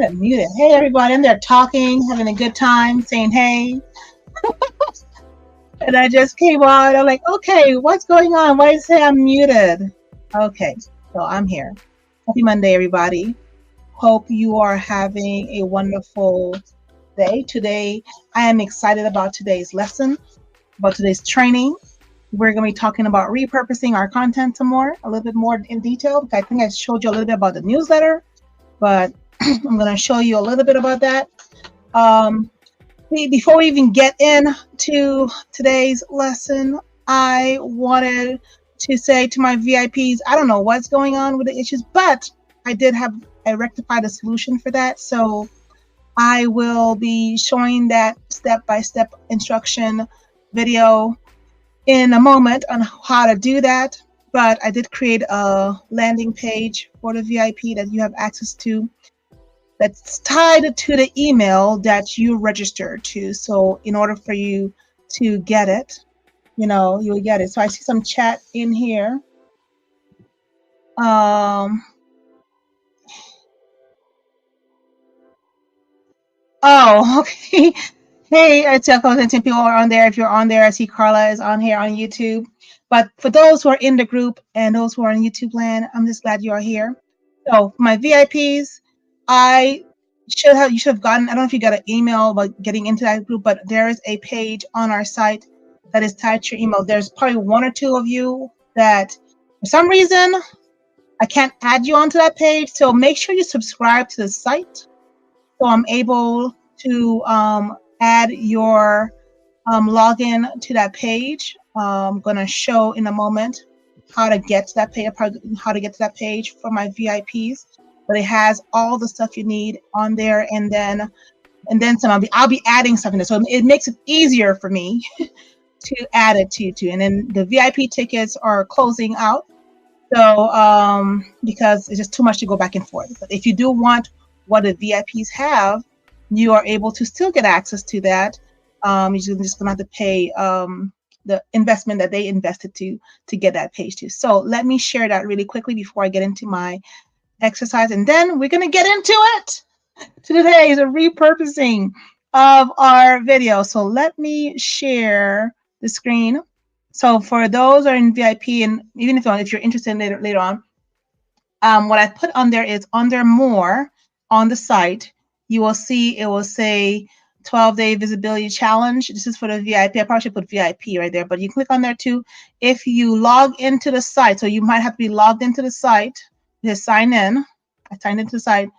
have it muted. Hey, everybody. I'm there talking, having a good time, saying hey. And I just came on. I'm like, okay, what's going on? Why did it say I'm muted? Okay, so I'm here. Happy Monday, everybody. Hope you are having a wonderful day. Today, I am excited about today's lesson, about today's training. We're going to be talking about repurposing our content some more, a little bit more in detail. I think I showed you a little bit about the newsletter, but I'm going to show you a little bit about that. Before we even get into today's lesson, I wanted to say to my VIPs, I don't know what's going on with the issues, but I rectified a solution for that. So I will be showing that step-by-step instruction video in a moment on how to do that. But I did create a landing page for the VIP that you have access to that's tied to the email that you registered to. So in order for you to get it, you will get it. So I see some chat in here. Oh, okay. Hey, it's content people are on there. If you're on there, I see Carla is on here on YouTube. But for those who are in the group and those who are in YouTube land, I'm just glad you are here. So my VIPs, you should have gotten, I don't know if you got an email about getting into that group, but there is a page on our site that is tied to your email. There's probably one or two of you that for some reason I can't add you onto that page. So make sure you subscribe to the site so I'm able to add your login to that page. I'm going to show in a moment how to get to that page, for my VIPs. But it has all the stuff you need on there, and then some. I'll be adding stuff in there, so it makes it easier for me to add it to. And then the VIP tickets are closing out, so because it's just too much to go back and forth. But if you do want what the VIPs have, you are able to still get access to that. You're just gonna have to pay the investment that they invested to get that page too. So let me share that really quickly before I get into my exercise, and then we're gonna get into it. Today is a repurposing of our video. So let me share the screen. So for those who are in VIP, and even if you're interested later on, what I put on there is under more on the site, you will see it will say 12-day visibility challenge. This is for the VIP. I probably should put VIP right there, but you click on there too. If you log into the site, so you might have to be logged into the site, just sign in. I signed into the site.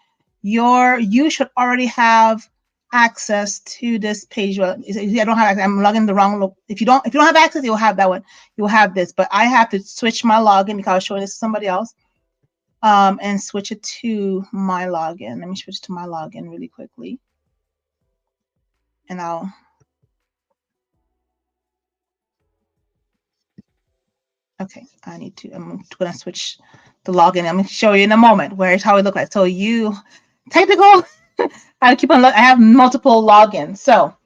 You should already have access to this page. Well, I don't have access. I'm logging the wrong. If you don't have access, you'll have that one. You'll have this, but I have to switch my login because I was showing this to somebody else. And switch it to my login. Let me switch to my login really quickly. And I'm going to switch the login. I'm going to show you in a moment where's how it looks like. So I have multiple logins. So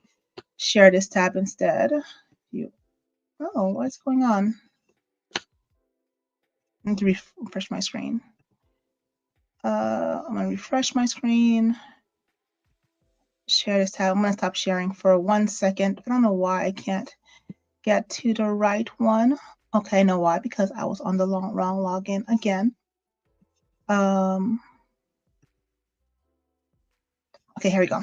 share this tab instead. What's going on? I need to refresh my screen. I'm going to refresh my screen. Share this tab. I'm going to stop sharing for 1 second. I don't know why I can't get to the right one. Okay, I know why, because I was on the wrong login again. Okay, here we go.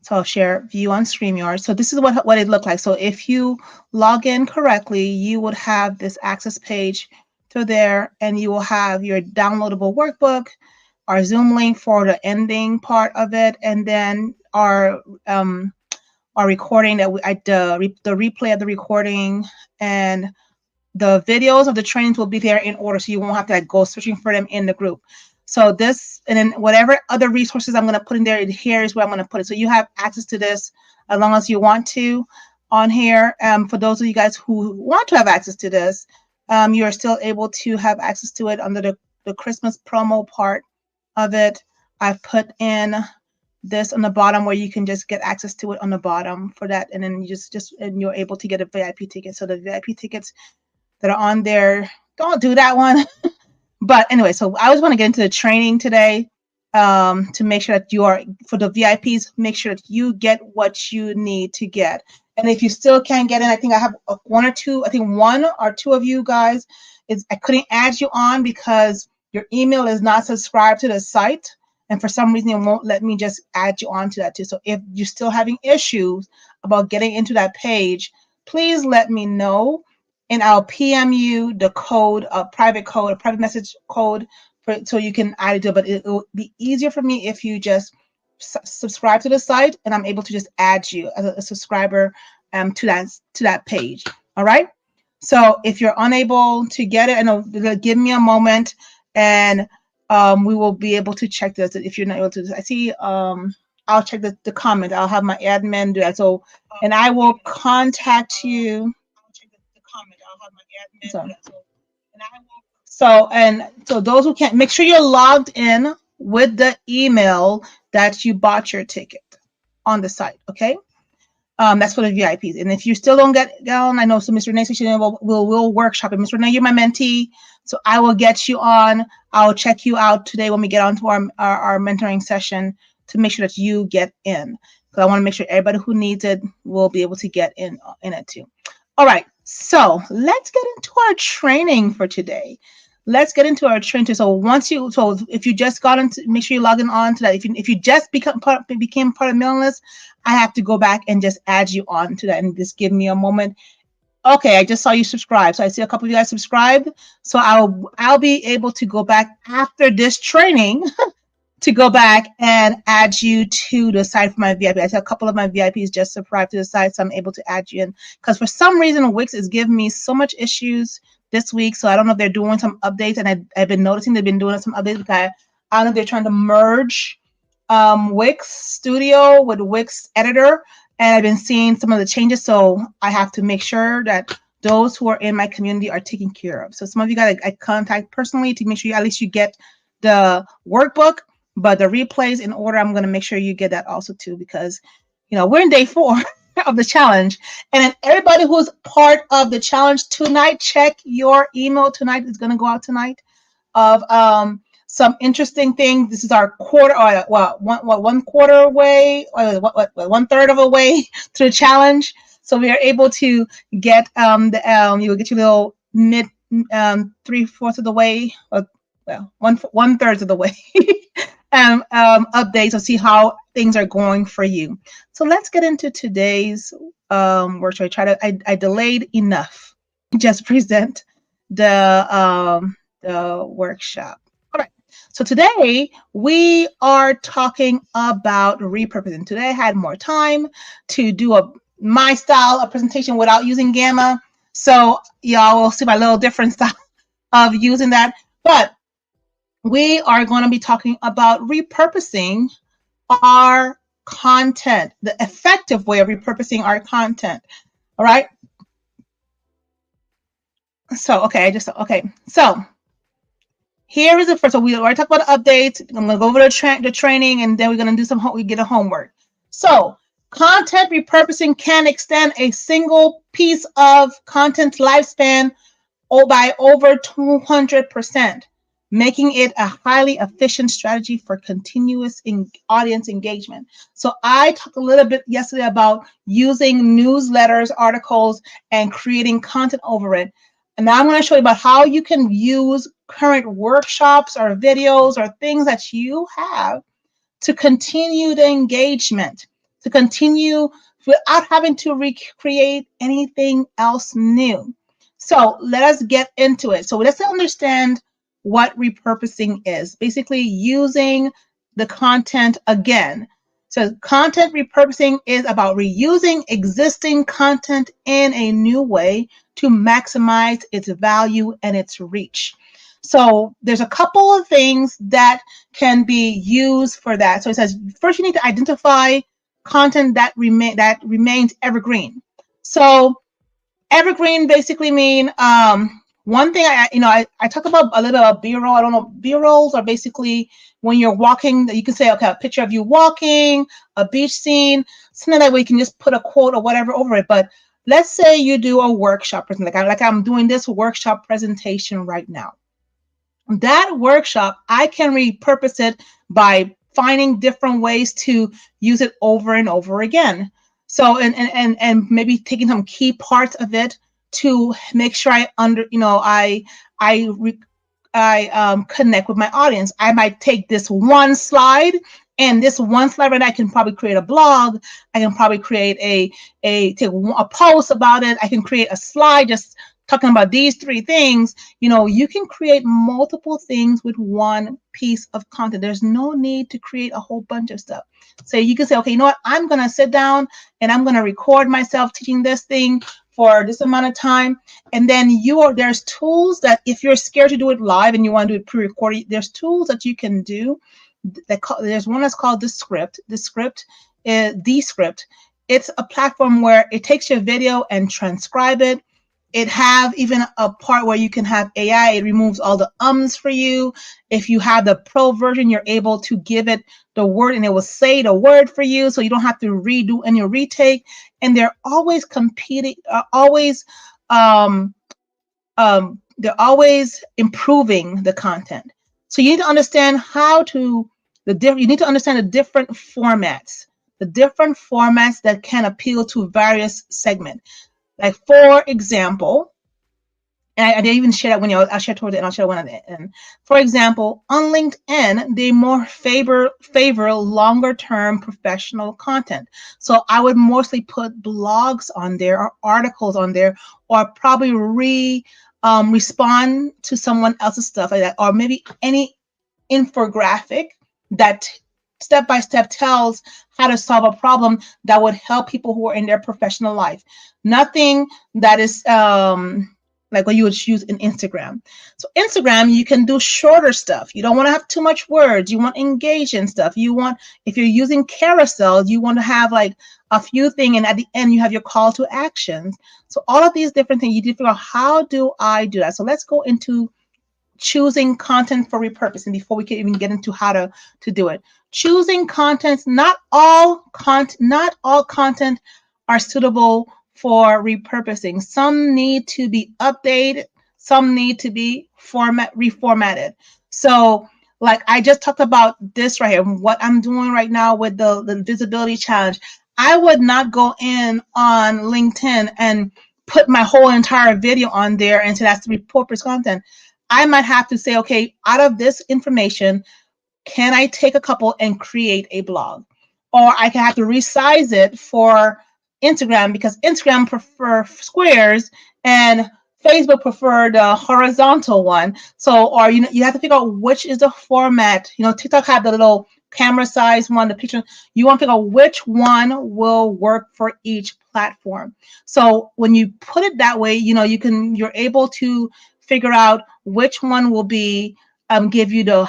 So I'll share view on StreamYard. So this is what it looked like. So if you log in correctly, you would have this access page to there, and you will have your downloadable workbook, our Zoom link for the ending part of it, and then our recording the replay of the recording, and the videos of the trainings will be there in order, so you won't have to go searching for them in the group. So this, and then whatever other resources I'm going to put in there, here is where I'm going to put it. So you have access to this as long as you want to on here. For those of you guys who want to have access to this, you are still able to have access to it under the Christmas promo part of it. I've put in this on the bottom where you can just get access to it on the bottom for that, and then you and you're able to get a VIP ticket. So the VIP tickets that are on there, don't do that one. But anyway, so I just want to get into the training today. to make sure that you are, for the VIPs, make sure that you get what you need to get. And if you still can't get in, I think I have one or two, I think one or two of you guys, I couldn't add you on because your email is not subscribed to the site. And for some reason, it won't let me just add you on to that too. So if you're still having issues about getting into that page, please let me know, and I'll PM you the code, a private message code, so you can add it to it. But it will be easier for me if you just subscribe to the site, and I'm able to just add you as a subscriber to that page. All right. So if you're unable to get it, I know, give me a moment, and we will be able to check this. If you're not able to, I see. I'll check the comment. I'll have my admin do that. So, and I will contact you. So those who can't, make sure you're logged in with the email that you bought your ticket on the site. Okay. That's for the VIPs. And if you still don't get down, I know, so Mr. Renee said we'll workshop it. Mr. Renee, you're my mentee, so I will get you on. I'll check you out today when we get onto our mentoring session to make sure that you get in. Because I want to make sure everybody who needs it will be able to get in it too. All right, so let's get into our training for today. Let's get into our training. So if you just got into, make sure you log in on to that. If you just became part of mailing list, I have to go back and just add you on to that, and just give me a moment. Okay, I just saw you subscribe. So I see a couple of you guys subscribed. So I'll be able to go back after this training to go back and add you to the site for my VIP. I see a couple of my VIPs just subscribed to the site, so I'm able to add you in. Because for some reason, Wix is giving me so much issues this week. So I don't know if they're doing some updates, and I've been noticing they've been doing some updates because I don't know if they're trying to merge Wix Studio with Wix Editor, and I've been seeing some of the changes. So I have to make sure that those who are in my community are taken care of. So some of you guys I contact personally to make sure at least you get the workbook, but the replays in order. I'm going to make sure you get that also too, because we're in day 4 of the challenge, and then everybody who's part of the challenge tonight, check your email tonight. It's going to go out tonight of some interesting things. This is our quarter, or one quarter away, or one third of a way to the challenge. So we are able to get you will get your little mid 3/4 of the way, or one third of the way updates to see how things are going for you. So let's get into today's workshop. I delayed enough. Just present the workshop. All right. So today we are talking about repurposing. Today I had more time to do my style of presentation without using Gamma. So y'all will see my little different style of using that. But we are going to be talking about repurposing our content, the effective way of repurposing our content. All right. So, So here is the first. So we already talked about the updates. I'm going to go over the training, and then we're going to do we get a homework. So content repurposing can extend a single piece of content lifespan by over 200%. Making it a highly efficient strategy for continuous audience engagement. So I talked a little bit yesterday about using newsletters, articles, and creating content over it. And now I'm going to show you about how you can use current workshops or videos or things that you have to continue the engagement, to continue without having to recreate anything else new. So let us get into it. So let's understand what repurposing is. Basically using the content again. So content repurposing is about reusing existing content in a new way to maximize its value and its reach. So there's a couple of things that can be used for that. So it says, first you need to identify content that remains evergreen. So evergreen basically mean one thing I talk about a little bit about B-roll. I don't know, B-rolls are basically when you're walking, you can say, okay, a picture of you walking, a beach scene, something that way you can just put a quote or whatever over it. But let's say you do a workshop presentation, like I'm doing this workshop presentation right now. that workshop, I can repurpose it by finding different ways to use it over and over again. So, and maybe taking some key parts of it to make sure I connect with my audience. I might take this one slide, and this one slide right now, I can probably create a blog. I can probably create a post about it. I can create a slide just talking about these three things. You can create multiple things with one piece of content. There's no need to create a whole bunch of stuff. So you can say, okay, you know what? I'm going to sit down and I'm going to record myself teaching this thing for this amount of time. And then there's tools that if you're scared to do it live and you want to do it pre-recorded, there's tools that you can do. There's one that's called Descript. Descript. It's a platform where it takes your video and transcribe it. It have even a part where you can have AI. It removes all the ums for you. If you have the pro version, you're able to give it the word and it will say the word for you, so you don't have to redo any retake. And they're always competing, they're always improving the content. So you need to understand you need to understand the different formats that can appeal to various segments. Like, for example, and I didn't even share that I'll share towards the end, I'll share one at the end. For example, on LinkedIn, they more favor longer term professional content. So I would mostly put blogs on there or articles on there, or probably respond to someone else's stuff like that, or maybe any infographic that step by step tells how to solve a problem that would help people who are in their professional life. Nothing that is like what you would use in Instagram. So Instagram, you can do shorter stuff. You don't want to have too much words. You want engaging stuff. If you're using carousel, you want to have like a few things, and at the end you have your call to actions. So all of these different things, you need to figure out, how do I do that? So let's go into choosing content for repurposing before we can even get into how to do it. Choosing content. Not all content are suitable for repurposing. Some need to be updated. Some need to be reformatted. So, like I just talked about this right here, what I'm doing right now with the visibility challenge. I would not go in on LinkedIn and put my whole entire video on there and say that's repurposed content. I might have to say, okay, out of this information, can I take a couple and create a blog? Or I can have to resize it for Instagram, because Instagram prefer squares and Facebook prefer the horizontal one. So, or you have to figure out which is the format. TikTok had the little camera size one, the picture. You want to figure out which one will work for each platform. So when you put it that way, you're able to figure out which one will be give you the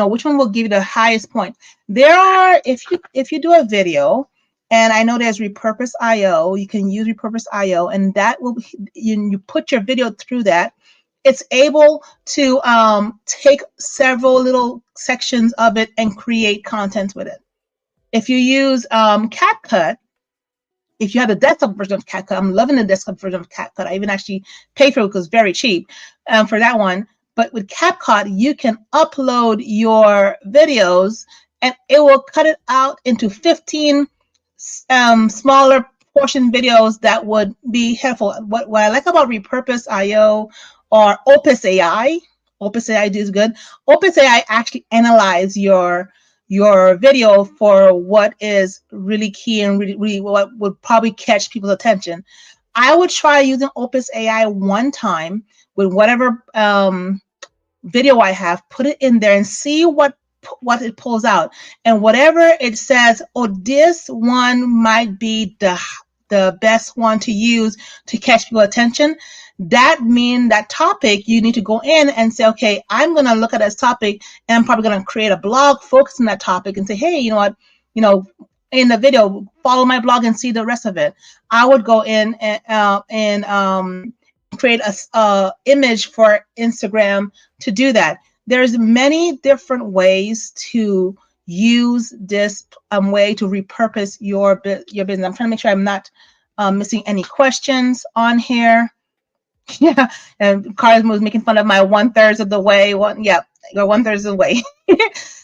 which one will give you the highest point. There are, if you do a video, and I know there's Repurpose.io, you can use Repurpose.io, and that will you put your video through that. It's able to take several little sections of it and create content with it. If you use CapCut, if you have the desktop version of CapCut, I'm loving the desktop version of CapCut. I even actually paid for it because it's very cheap for that one. But with CapCut, you can upload your videos and it will cut it out into 15 smaller portion videos that would be helpful. What I like about Repurpose.io or Opus AI is good. Opus AI actually analyze your video for what is really key and really what would probably catch people's attention. I would try using Opus AI one time with whatever video I have, put it in there and see what it pulls out. And whatever it says, oh, this one might be the best one to use to catch people's attention, that means that topic, you need to go in and say, okay, I'm going to look at this topic and I'm probably going to create a blog focused on that topic and say, hey, you know what, in the video, follow my blog and see the rest of it. I would go in and create a image for Instagram to do that. There's many different ways to use this way to repurpose your business. I'm trying to make sure I'm not missing any questions on here. Yeah, and Carlos was making fun of my 1/3 of the way. Yeah, or 1/3 of the way.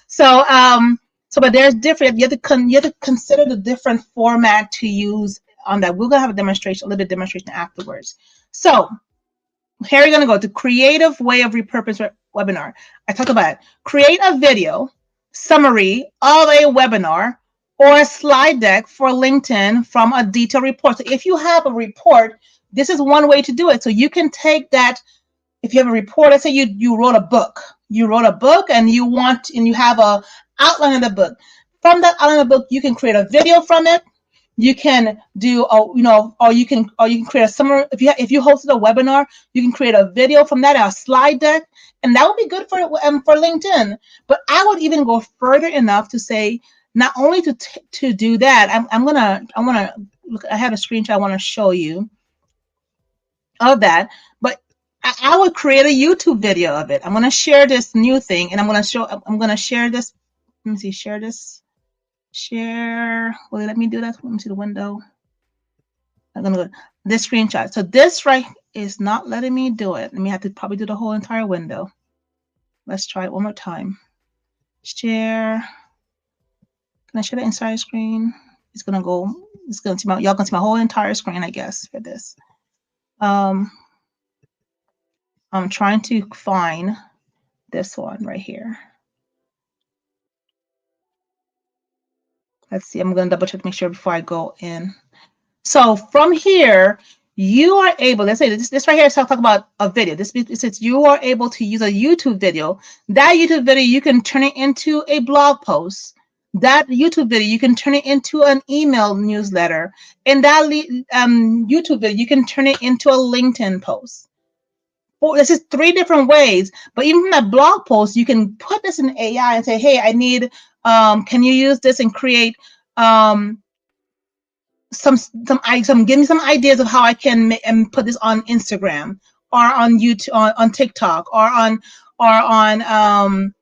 So, but there's different. You have to consider the different format to use on that. We're gonna have a demonstration, a little bit demonstration afterwards. So here you're gonna go to creative way of repurpose webinar. I talked about it. Create a video summary of a webinar or a slide deck for LinkedIn from a detailed report. So if you have a report, this is one way to do it. So you can take that. If you have a report, let's say you wrote a book, and you have a outline of the book. From that outline of the book, you can create a video from it. You can do or you can create a summary. If you hosted a webinar, you can create a video from that, a slide deck, and that would be good for LinkedIn. But I would even go further enough to say not only to do that. I want to look. I have a screenshot I want to show you of that, but I would create a YouTube video of it. I'm going to share this new thing, and I'm going to share this. Let me see, share this. Share. Will it let me do that? Let me see the window. I'm going to go this screenshot. So this right is not letting me do it. Let me have to probably do the whole entire window. Let's try it one more time. Share. Can I share the entire screen? It's going to see y'all can see my whole entire screen, I guess, for this. I'm trying to find this one right here. Let's see. I'm going to double check to make sure before I go in. So from here, you are able, let's say this right here is talking about a video. This says you are able to use a YouTube video. That YouTube video, you can turn it into a blog post. That YouTube video, you can turn it into an email newsletter. And that YouTube video, you can turn it into a LinkedIn post. This is 3 different ways. But even from that blog post, you can put this in AI and say, hey, I need, can you use this and create give me some ideas of how I can put this on Instagram or on YouTube, on TikTok, or on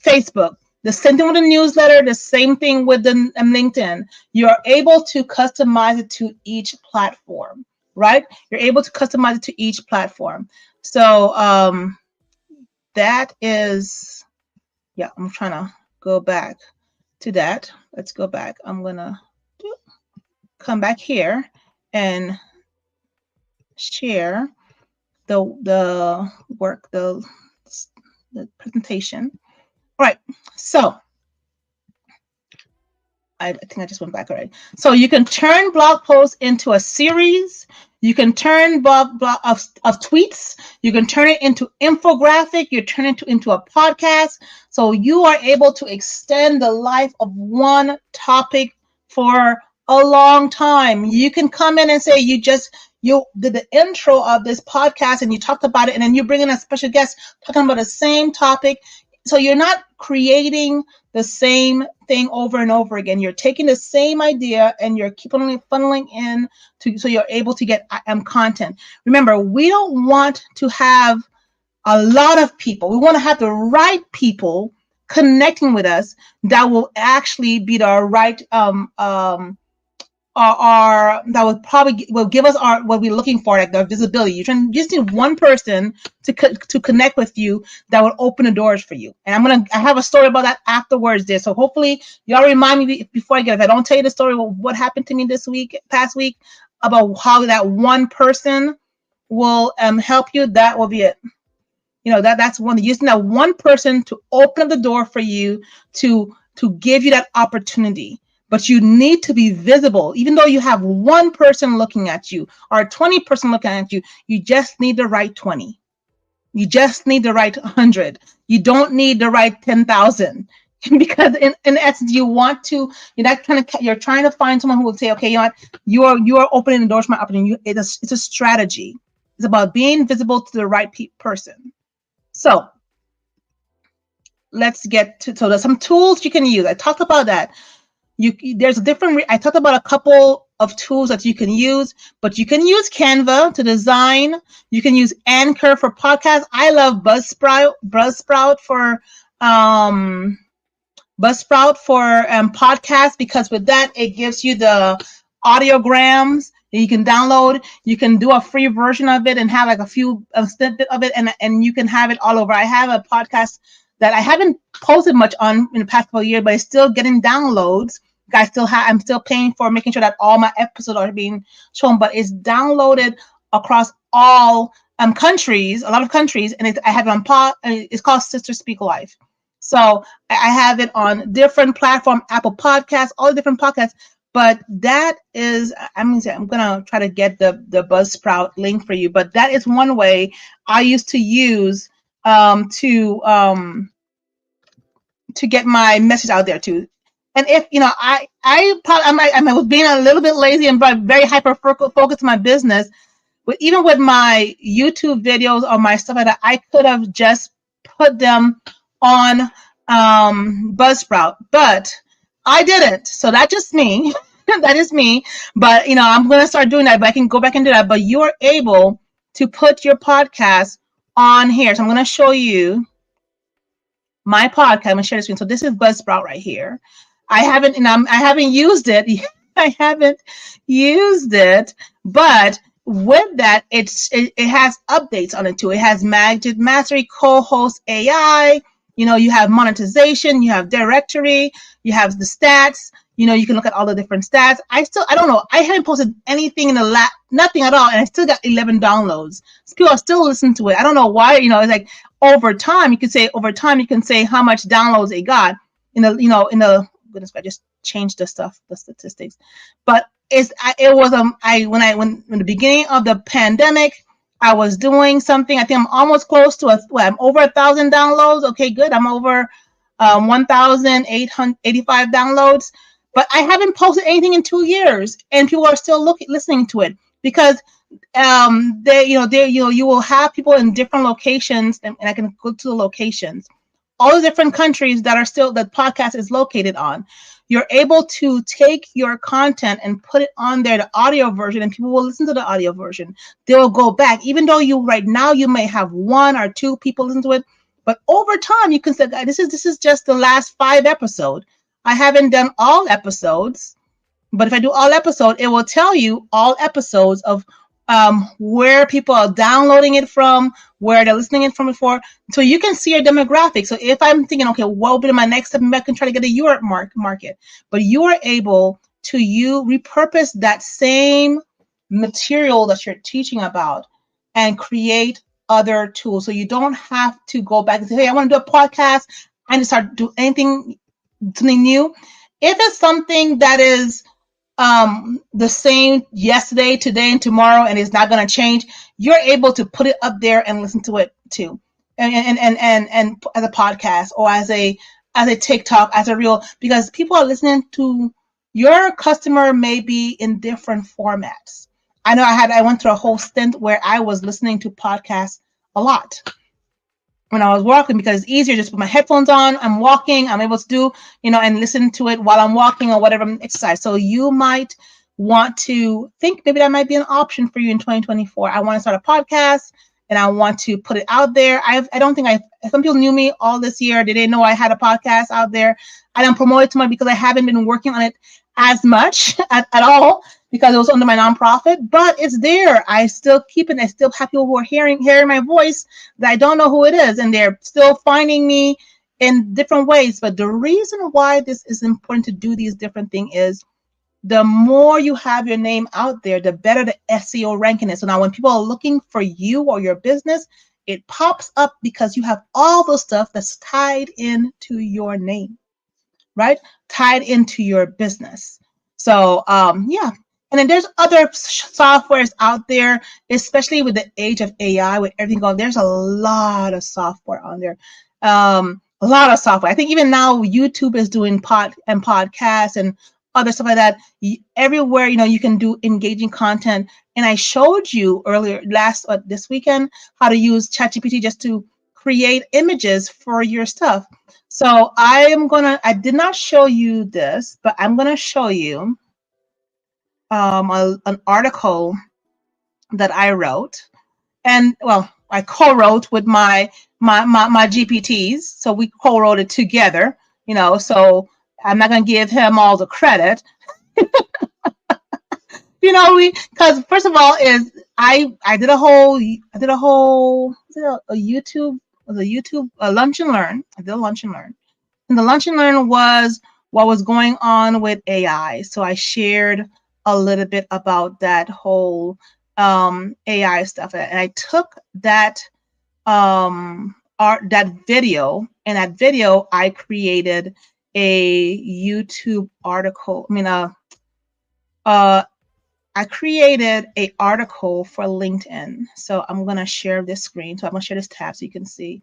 Facebook. The same thing with the newsletter, the same thing with the LinkedIn. You're able to customize it to each platform, right? You're able to customize it to each platform. So that is, yeah, I'm trying to go back to that. Let's go back. I'm gonna come back here and share the work, the presentation. All right, so I think I just went back already. So you can turn blog posts into a series. You can turn blog of tweets. You can turn it into infographic. You turn it into a podcast. So you are able to extend the life of one topic for a long time. You can come in and say you did the intro of this podcast and you talked about it, and then you bring in a special guest talking about the same topic. So you're not creating the same thing over and over again. You're taking the same idea and you're keeping on funneling in so you're able to get content. Remember, we don't want to have a lot of people. We want to have the right people connecting with us that will actually be the right that would probably will give us what we're looking for, like the visibility. You just need one person to connect with you that will open the doors for you. And I have a story about that afterwards there. So hopefully y'all remind me before I get it. If I don't tell you the story of what happened to me past week, about how that one person will help you, that will be it. That's using that one person to open up the door for you to give you that opportunity. But you need to be visible. Even though you have one person looking at you or 20 person looking at you, you just need the right 20. You just need the right 100. You don't need the right 10,000. Because in essence, you want to, you're trying to find someone who will say, okay, you are opening the doors for my opportunity. It's a strategy. It's about being visible to the right person. So let's get to, so there's some tools you can use. I talked about that. I talked about a couple of tools that you can use, but you can use Canva to design. You can use Anchor for podcasts. I love Buzzsprout for podcasts, because with that, it gives you the audiograms. You can download, you can do a free version of it and have like a snippet of it, and you can have it all over. I have a podcast that I haven't posted much on in the past couple of years, but it's still getting downloads. I'm still paying for making sure that all my episodes are being shown, but it's downloaded across all countries, a lot of countries, and I have it on it's called Sister Speak Life. So I have it on different platforms, Apple Podcasts, all the different podcasts. But that is, I'm gonna try to get the Buzzsprout link for you. But that is one way I used to use to get my message out there too. And if I was being a little bit lazy and very hyper focused on my business, but even with my YouTube videos or my stuff like that, I could have just put them on Buzzsprout, but I didn't. So that's just me. That is me. But I'm gonna start doing that. But I can go back and do that. But you're able to put your podcast on here. So I'm gonna show you my podcast. I'm gonna share the screen. So this is Buzzsprout right here. I haven't used it. I haven't used it, but with that, it has updates on it too. It has Magic Mastery, co-host AI. You have monetization, you have directory, you have the stats. You can look at all the different stats. I don't know. I haven't posted anything in nothing at all, and I still got 11 downloads. People are still listening to it. I don't know why. It's like over time. You can say how much downloads it got in the goodness, I just changed the statistics. But in the beginning of the pandemic, I was doing something. I think I'm almost close to I'm over 1,000 downloads. Okay, good. I'm over 1,885 downloads. But I haven't posted anything in 2 years, and people are still listening to it because you will have people in different locations, and I can go to the locations, all the different countries that the podcast is located on. You're able to take your content and put it on there, the audio version, and people will listen to the audio version. They will go back, even though right now you may have 1 or 2 people listen to it, but over time you can say, this is just the last 5 episodes. I haven't done all episodes, but if I do all episodes, it will tell you all episodes of where people are downloading it from, where they're listening it from before, so you can see your demographic. So if I'm thinking, okay, what will be my next step? I can try to get a Europe market, but you are able to repurpose that same material that you're teaching about and create other tools. So you don't have to go back and say, hey, I want to do a podcast and start do something new. If it's something that is the same yesterday, today, and tomorrow, and it's not going to change, you're able to put it up there and listen to it too, and as a podcast or as a TikTok, as a reel, because people are listening to your customer may be in different formats. I know I went through a whole stint where I was listening to podcasts a lot when I was walking, because it's easier just put my headphones on. I'm walking, I'm able to do, and listen to it while I'm walking or whatever exercise. So you might want to think maybe that might be an option for you in 2024. I want to start a podcast and I want to put it out there. I don't think some people knew me all this year. They didn't know I had a podcast out there. I don't promote it too much because I haven't been working on it as much at all, because it was under my nonprofit, but it's there. I still keep it. I still have people who are hearing my voice that I don't know who it is, and they're still finding me in different ways. But the reason why this is important to do these different things is the more you have your name out there, the better the SEO ranking is. So now when people are looking for you or your business, it pops up because you have all the stuff that's tied into your name, right? Tied into your business. So yeah. And then there's other softwares out there, especially with the age of AI, with everything going. There's a lot of software on there. A lot of software. I think even now YouTube is doing podcasts and other stuff like that. Everywhere, you can do engaging content. And I showed you earlier this weekend how to use ChatGPT just to create images for your stuff. So I did not show you this, but I'm gonna show you an article that I wrote, and I co-wrote with my GPTs. So we co-wrote it together, so I'm not gonna give him all the credit. because first of all is I did a whole was it a YouTube was a YouTube a lunch and learn. I did a lunch and learn. And the lunch and learn was what was going on with AI. So I shared a little bit about that whole AI stuff. And I took that that video, and that video I created a YouTube article. I created a article for LinkedIn. So I'm gonna share this screen. So I'm gonna share this tab so you can see.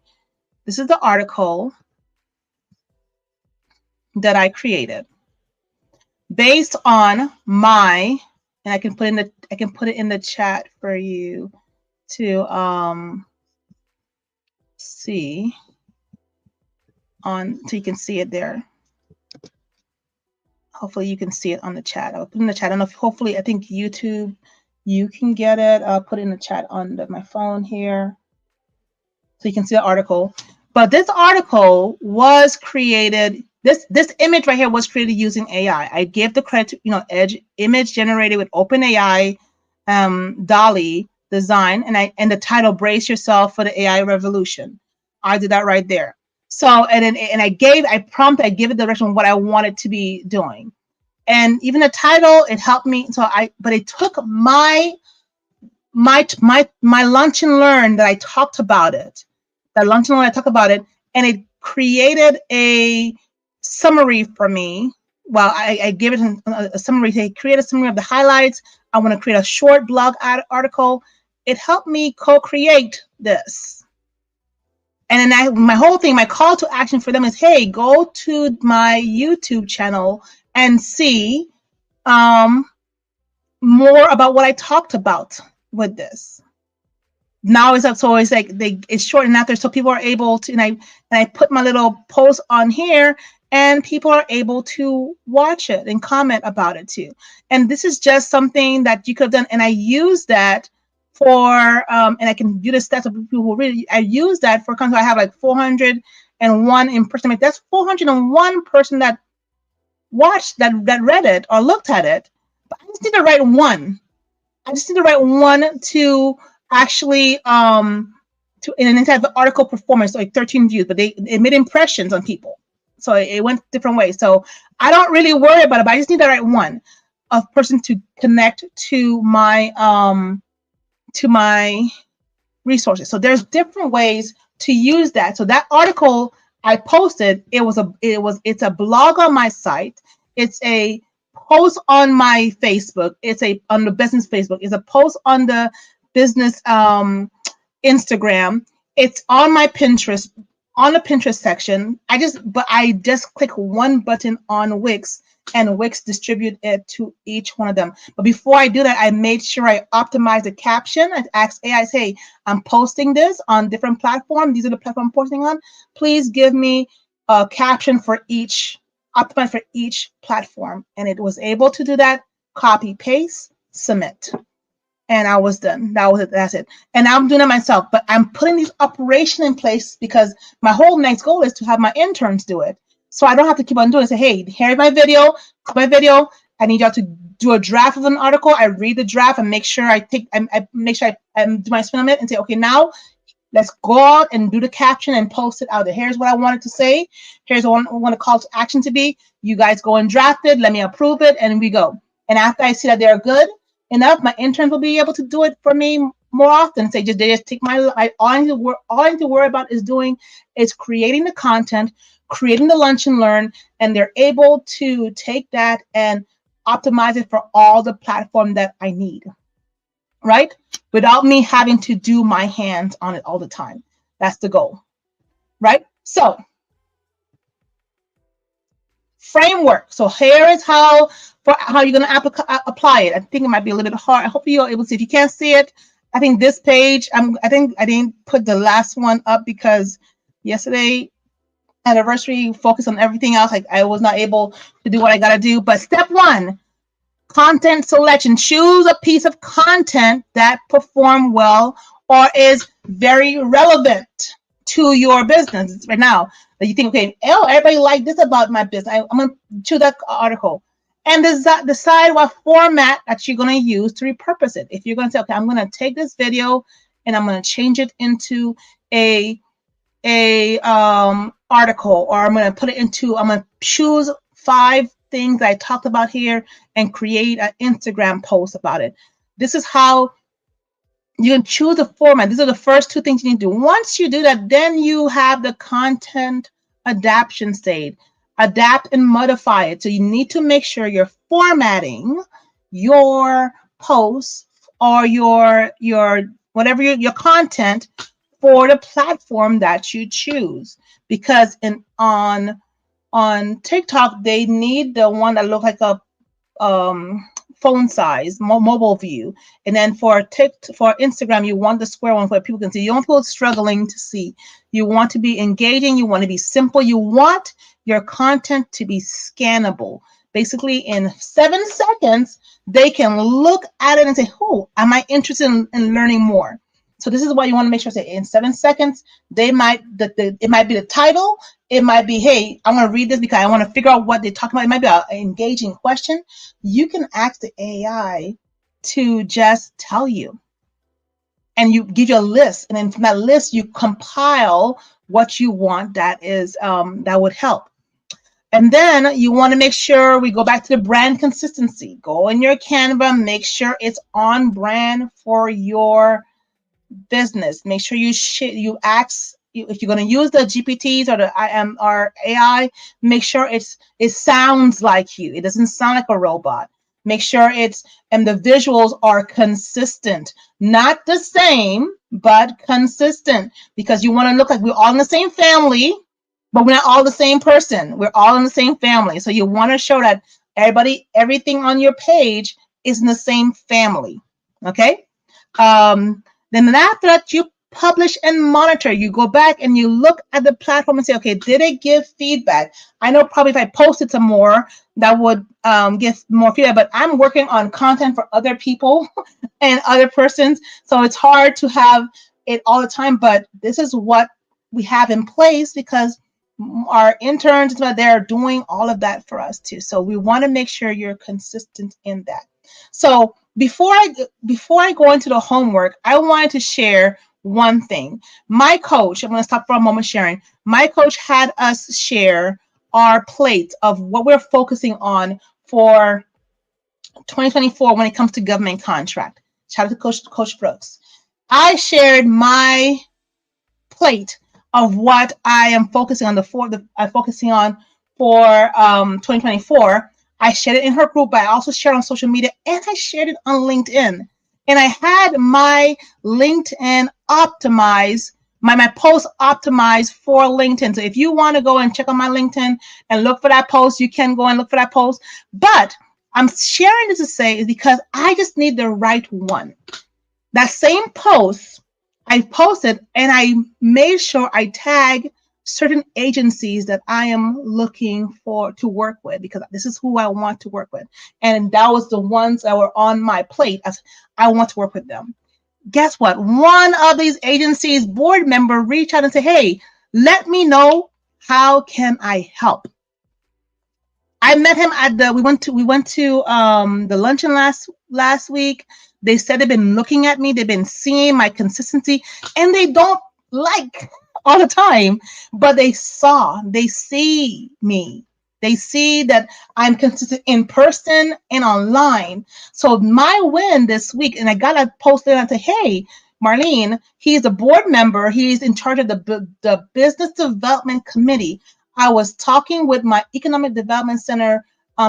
This is the article that I created based on my, and I can put it in the chat for you to see on, so you can see it there. Hopefully you can see it on the chat. I'll put it in the chat. I don't know if hopefully I think YouTube you can get it. I'll put it in the chat on my phone here so you can see the article. But this article was created. This image right here was created using AI. I gave the credit to Edge image generated with OpenAI, DALL-E design, and the title "Brace Yourself for the AI Revolution." I did that right there. So I gave it the direction of what I wanted to be doing, and even the title it helped me. But it took my lunch and learn that I talked about it. That lunch and learn I talked about it, and it created a summary for me. Well, I gave it a summary. They create a summary of the highlights. I want to create a short blog article. It helped me co-create this. And then my whole thing, my call to action for them is, hey, go to my YouTube channel and see more about what I talked about with this. Now it's like it's shortened out there, so people are able to, and I put my little post on here, and people are able to watch it and comment about it too. And this is just something that you could have done, and I use that for and I can view the stats of people who really. I use that for content. I have like 401 impressions. That's 401 person that watched that read it or looked at it. But I just need to write one. I just need to write one to actually to in an entire article performance, like 13 views, but it made impressions on people. So it went different ways. So I don't really worry about it, but I just need to write one of person to connect to my resources. So there's different ways to use that. So that article I posted, it's a blog on my site. It's a post on my Facebook. It's on the business Facebook. It's a post on the business Instagram. It's on my Pinterest, on the Pinterest section. I just click one button on Wix, and Wix distribute it to each one of them. But before I do that, I made sure I optimize the caption. I asked AI, hey, I'm posting this on different platforms. These are the platforms I'm posting on. Please give me a caption for each, optimize for each platform. And it was able to do that. Copy, paste, submit. And I was done. That was it. That's it. And I'm doing it myself, but I'm putting these operations in place because my whole next goal is to have my interns do it. So I don't have to keep on doing it. Say, hey, here's my video. I need y'all to do a draft of an article. I read the draft and make sure I do my spin on it and say, okay, now let's go out and do the caption and post it out there. Here's what I wanted to say. Here's what I want a call to action to be. You guys go and draft it. Let me approve it, and we go. And after I see that they're good enough, my interns will be able to do it for me more often. Say, they just take all I need to worry about is creating the content, creating the lunch and learn, and they're able to take that and optimize it for all the platform that I need, right? Without me having to do my hands on it all the time. That's the goal, right? So framework. So here is how you're going to apply it. I think it might be a little bit hard. I hope you're able to see. If you can't see it, I think this page, I think I didn't put the last one up because yesterday anniversary focused on everything else. Like I was not able to do what I got to do. But step one, content selection. Choose a piece of content that perform well or is very relevant to your business right now. That you think, okay, everybody like this about my business. I'm going to choose that article. and decide what format that you're going to use to repurpose it. If you're going to say, okay, I'm going to take this video and I'm going to change it into a article, or I'm going to choose 5 things I talked about here and create an Instagram post about it. This is how you can choose the format. These are the first 2 things you need to do. Once you do that, then you have the content adaptation stage. Adapt and modify it. So you need to make sure you're formatting your posts or your whatever your content for the platform that you choose. Because on TikTok, they need the one that looks like a phone size, mobile view. And then for Instagram, you want the square one where people can see. You don't want people struggling to see. You want to be engaging. You want to be simple. You want your content to be scannable. Basically, in 7 seconds, they can look at it and say, oh, am I interested in learning more? So this is why you want to make sure that in 7 seconds, it might be the title. It might be, hey, I want to read this because I want to figure out what they're talking about. It might be an engaging question. You can ask the AI to just tell you. And you give you a list. And then from that list, you compile what you want that would help. And then you want to make sure we go back to the brand consistency. Go in your Canva, make sure it's on brand for your business. Make sure you ask if you're going to use the GPTs or or AI. Make sure it sounds like you. It doesn't sound like a robot. Make sure and the visuals are consistent, not the same, but consistent, because you want to look like we're all in the same family, but we're not all the same person. We're all in the same family. So you want to show that everything on your page is in the same family. Okay. Then after that, you publish and monitor. You go back and you look at the platform and say, okay, did it give feedback? I know probably if I posted some more, that would give more feedback, but I'm working on content for other people and other persons. So it's hard to have it all the time, but this is what we have in place because our interns, they're doing all of that for us too. So we want to make sure you're consistent in that. So before I go into the homework, I wanted to share one thing. My coach, I'm going to stop for a moment sharing. My coach had us share our plate of what we're focusing on for 2024 when it comes to government contract. Shout out to Coach Brooks. I shared my plate of what I am focusing on for 2024. I shared it in her group, but I also shared on social media, and I shared it on LinkedIn. And I had my LinkedIn optimized, my post optimized for LinkedIn. So if you want to go and check on my LinkedIn and look for that post, you can go and look for that post. But I'm sharing this to say is because I just need the right one. That same post I posted, and I made sure I tag certain agencies that I am looking to work with, because this is who I want to work with. And that was the ones that were on my plate as I want to work with them. Guess what? One of these agencies board member reached out and said, hey, let me know, how can I help? I met him at we went to the luncheon last week. They said they've been looking at me, they've been seeing my consistency, and they don't like all the time, but they see me. They see that I'm consistent in person and online. So my win this week, and I got a post there and I said, hey, Marlene, he's a board member. He's in charge of the business development committee. I was talking with my economic development center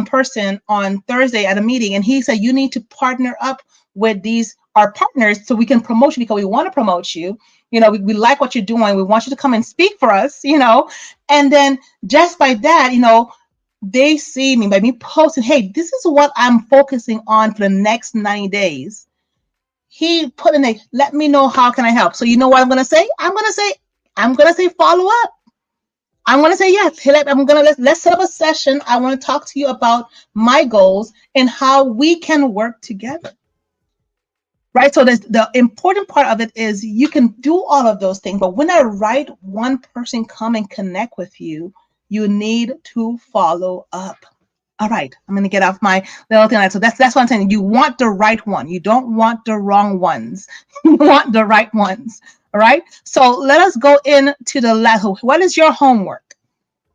person on Thursday at a meeting, and he said, you need to partner up with our partners so we can promote you, because we want to promote you. We like what you're doing. We want you to come and speak for us, and then just by that, they see me by me posting, hey, this is what I'm focusing on for the next 90 days. He put in let me know, how can I help? So you know what I'm going to say? I'm going to say follow up. I'm going to say, yes, let's set up a session. I want to talk to you about my goals and how we can work together. Right? So the important part of it is you can do all of those things, but when that right one person come and connect with you, you need to follow up. All right, I'm gonna get off my little thing. So that's what I'm saying. You want the right one. You don't want the wrong ones. You want the right ones. All right. So let us go into the last. What is your homework?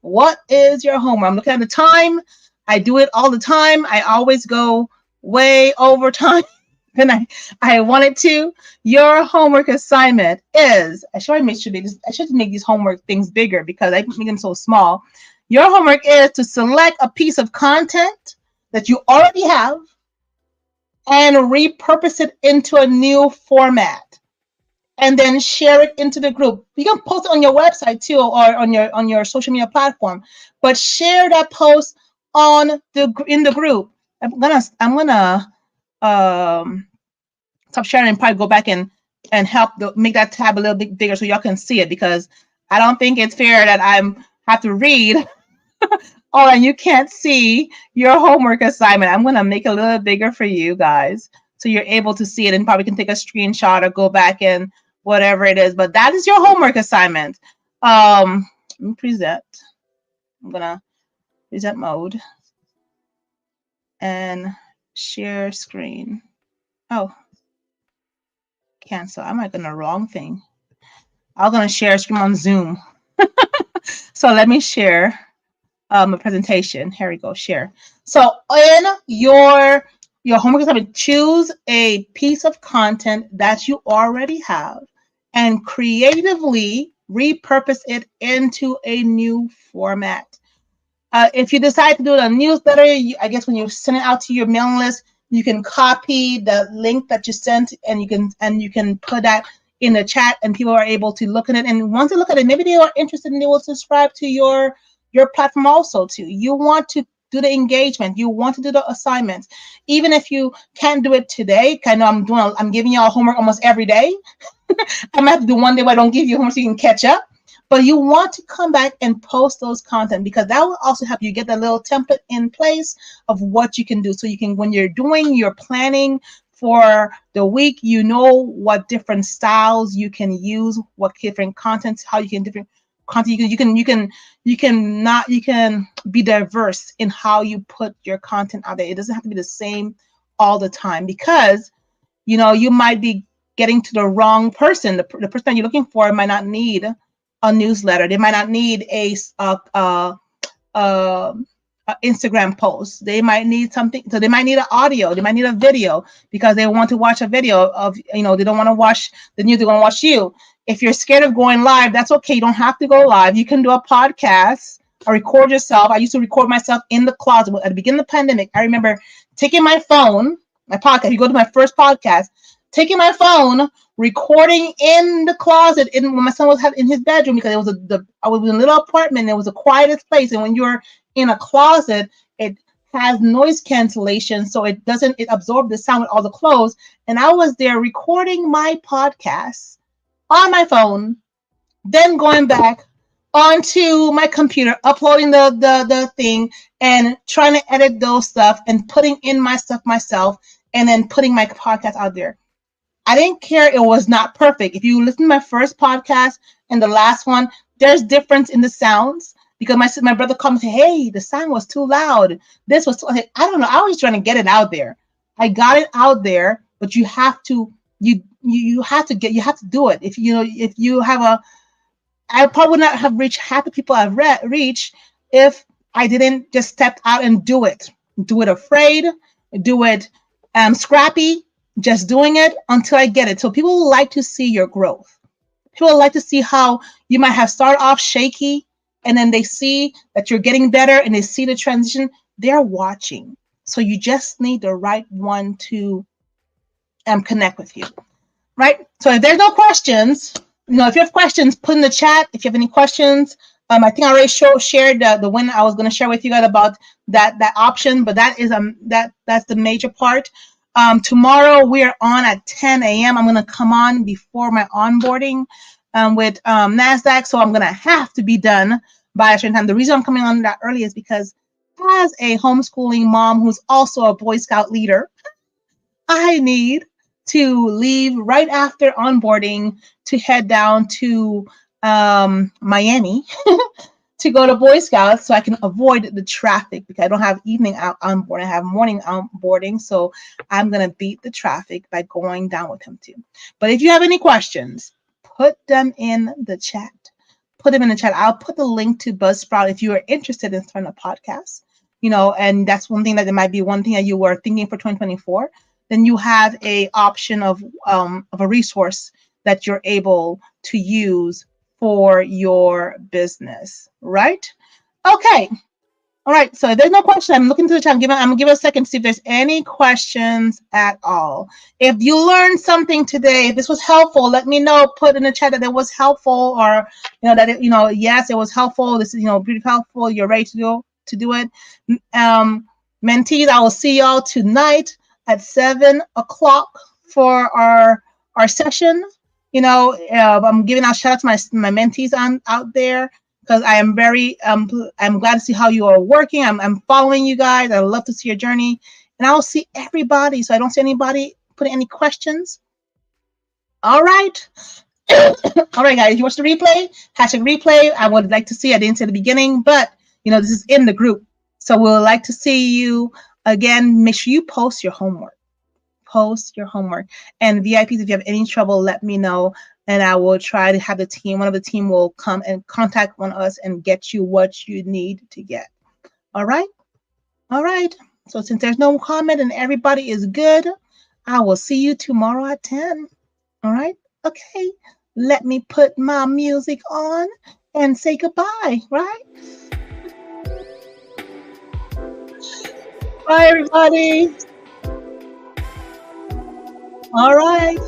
What is your homework? I'm looking at the time. I do it all the time. I always go way over time than I wanted to. Your homework assignment is, I should make these homework things bigger because I make them so small. Your homework is to select a piece of content that you already have and repurpose it into a new format and then share it into the group. You can post it on your website too, or on your social media platform. But share that post on in the group. I'm gonna stop sharing and probably go back and help make that tab a little bit bigger so y'all can see it, because I don't think it's fair that I have to read. Oh, and you can't see your homework assignment. I'm gonna make it a little bigger for you guys so you're able to see it and probably can take a screenshot or go back and whatever it is. But that is your homework assignment. Let me present. I'm gonna present mode and share screen. Oh, cancel. I'm not gonna wrong thing. I'm gonna share screen on Zoom. So let me share a presentation. Here we go, share. So in your homework assignment, choose a piece of content that you already have and creatively repurpose it into a new format. If you decide to do it on a newsletter, I guess when you send it out to your mailing list, you can copy the link that you sent and you can put that in the chat and people are able to look at it. And once they look at it, maybe they are interested and they will subscribe to your platform also too. You want to do the engagement. You want to do the assignments. Even if you can't do it today, I know I'm giving y'all homework almost every day. I might have to do one day where I don't give you homework so you can catch up. But you want to come back and post those content because that will also help you get that little template in place of what you can do. So you can, when you're doing your planning for the week, you know what different styles you can use, what different contents, how you can different content you can be diverse in how you put your content out there. It doesn't have to be the same all the time because you might be getting to the wrong person. The person that you're looking for might not need a newsletter. They might not need a Instagram post. They might need something. So they might need an audio. They might need a video because they want to watch a video of, they don't want to watch the news. They want to watch you. If you're scared of going live, that's okay. You don't have to go live. You can do a podcast or record yourself. I used to record myself in the closet at the beginning of the pandemic. I remember taking my phone, my podcast. You go to my first podcast, taking my phone, recording in the closet when my son was in his bedroom because I was in a little apartment. It was the quietest place, and when you're in a closet, it has noise cancellation, so it absorbs the sound with all the clothes. And I was there recording my podcast on my phone, then going back onto my computer, uploading the thing, and trying to edit those stuff and putting in my stuff myself, and then putting my podcast out there. I didn't care. It was not perfect. If you listen to my first podcast and the last one, there's difference in the sounds because my brother comes and say, hey, the sound was too loud. This was too, I don't know. I was trying to get it out there. I got it out there, but you have to do it. If you have I probably would not have reached half the people I've reached if I didn't just step out and do it. Do it afraid, do it scrappy, just doing it until I get it. So people like to see your growth. People like to see how you might have started off shaky and then they see that you're getting better and they see the transition. They're watching. So you just need the right one to connect with you, right? So if there's no questions, if you have questions, put in the chat. If you have any questions, I think I already shared the one I was going to share with you guys about that option, but that is that's the major part. Tomorrow we are on at 10 a.m. I'm going to come on before my onboarding with NASDAQ, so I'm going to have to be done by a certain time. The reason I'm coming on that early is because as a homeschooling mom who's also a Boy Scout leader, I need to leave right after onboarding to head down to Miami to go to Boy Scouts so I can avoid the traffic because I don't have evening out onboarding. I have morning onboarding. So I'm going to beat the traffic by going down with him too. But if you have any questions, put them in the chat. Put them in the chat. I'll put the link to Buzzsprout if you are interested in starting a podcast, and that's one thing that it might be one thing that you were thinking for 2024. Then you have a option of a resource that you're able to use for your business, right? Okay. All right. So if there's no question, I'm looking to the chat. I'm gonna give it a second to see if there's any questions at all. If you learned something today, if this was helpful, let me know. Put in the chat that it was helpful, or that yes, it was helpful. This is pretty helpful. You're ready to do it. Mentees, I will see y'all tonight at 7:00 for our session. I'm giving out shout out to my mentees out there because I am very I'm glad to see how you are working. I'm following you guys. I love to see your journey, and I will see everybody. So I don't see anybody putting any questions. All right. All right, guys. You watch the replay? #replay. I would like to see. I didn't say at the beginning, but this is in the group, so we'll like to see you again. Make sure you post your homework. Post your homework. And VIPs, if you have any trouble, let me know, and I will try to have one of the team will come and contact one of us and get you what you need to get. All right. So since there's no comment and everybody is good, I will see you tomorrow at 10. All right. Okay. Let me put my music on and say goodbye. Right. Bye, everybody. All right.